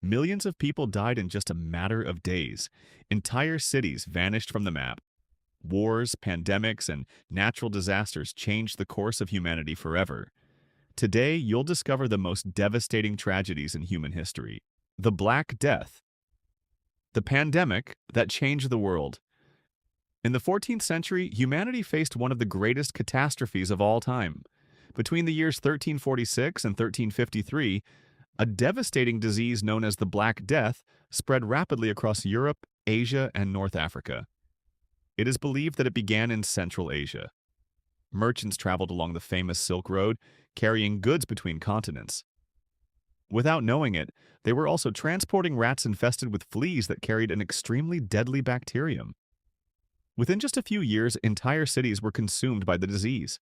Millions of people died in just a matter of days. Entire cities vanished from the map. Wars, pandemics, and natural disasters changed the course of humanity forever. Today, you'll discover the most devastating tragedies in human history. The Black Death, the pandemic that changed the world. In the 14th century, humanity faced one of the greatest catastrophes of all time. Between the years 1346 and 1353, a devastating disease known as the Black Death spread rapidly across Europe, Asia, and North Africa. It is believed that it began in Central Asia. Merchants traveled along the famous Silk Road, carrying goods between continents. Without knowing it, they were also transporting rats infested with fleas that carried an extremely deadly bacterium. Within just a few years, entire cities were consumed by the disease.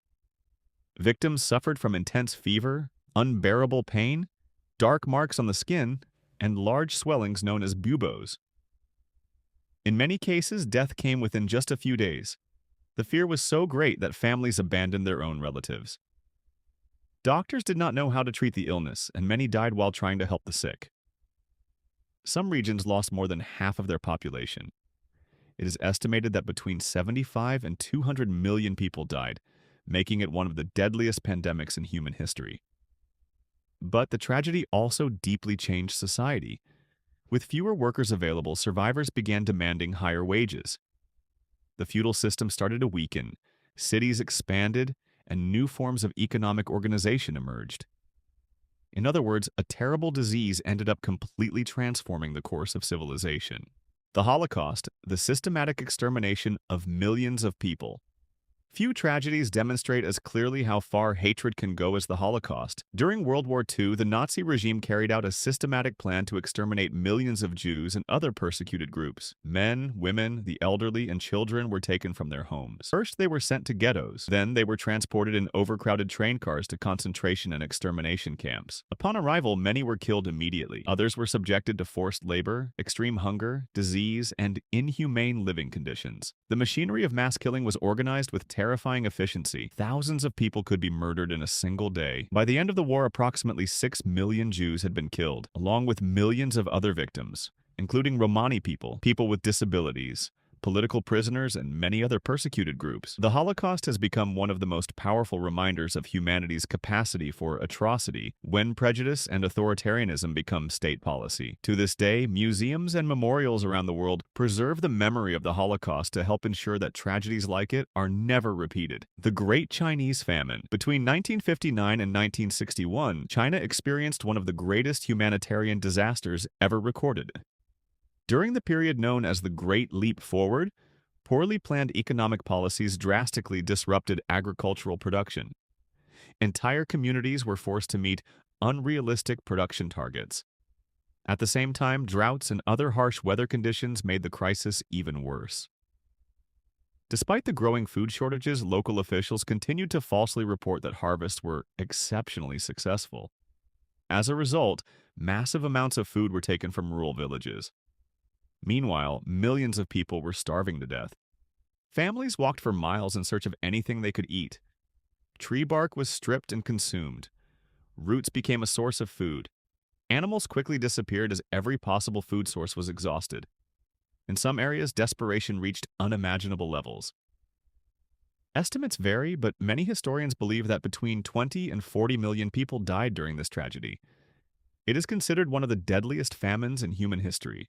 Victims suffered from intense fever, unbearable pain, dark marks on the skin, and large swellings known as buboes. In many cases, death came within just a few days. The fear was so great that families abandoned their own relatives. Doctors did not know how to treat the illness, and many died while trying to help the sick. Some regions lost more than half of their population. It is estimated that between 75 and 200 million people died, making it one of the deadliest pandemics in human history. But the tragedy also deeply changed society. With fewer workers available, survivors began demanding higher wages. The feudal system started to weaken, cities expanded, and new forms of economic organization emerged. In other words, a terrible disease ended up completely transforming the course of civilization. The Holocaust, the systematic extermination of millions of people. Few tragedies demonstrate as clearly how far hatred can go as the Holocaust. During World War II, the Nazi regime carried out a systematic plan to exterminate millions of Jews and other persecuted groups. Men, women, the elderly, and children were taken from their homes. First, they were sent to ghettos. Then, they were transported in overcrowded train cars to concentration and extermination camps. Upon arrival, many were killed immediately. Others were subjected to forced labor, extreme hunger, disease, and inhumane living conditions. The machinery of mass killing was organized with terrifying efficiency. Thousands of people could be murdered in a single day. By the end of the war, approximately 6 million Jews had been killed, along with millions of other victims, including Romani people, people with disabilities, political prisoners, and many other persecuted groups. The Holocaust has become one of the most powerful reminders of humanity's capacity for atrocity when prejudice and authoritarianism become state policy. To this day, museums and memorials around the world preserve the memory of the Holocaust to help ensure that tragedies like it are never repeated. The Great Chinese Famine. Between 1959 and 1961, China experienced one of the greatest humanitarian disasters ever recorded. During the period known as the Great Leap Forward, poorly planned economic policies drastically disrupted agricultural production. Entire communities were forced to meet unrealistic production targets. At the same time, droughts and other harsh weather conditions made the crisis even worse. Despite the growing food shortages, local officials continued to falsely report that harvests were exceptionally successful. As a result, massive amounts of food were taken from rural villages. Meanwhile, millions of people were starving to death. Families walked for miles in search of anything they could eat. Tree bark was stripped and consumed. Roots became a source of food. Animals quickly disappeared as every possible food source was exhausted. In some areas, desperation reached unimaginable levels. Estimates vary, but many historians believe that between 20 and 40 million people died during this tragedy. It is considered one of the deadliest famines in human history.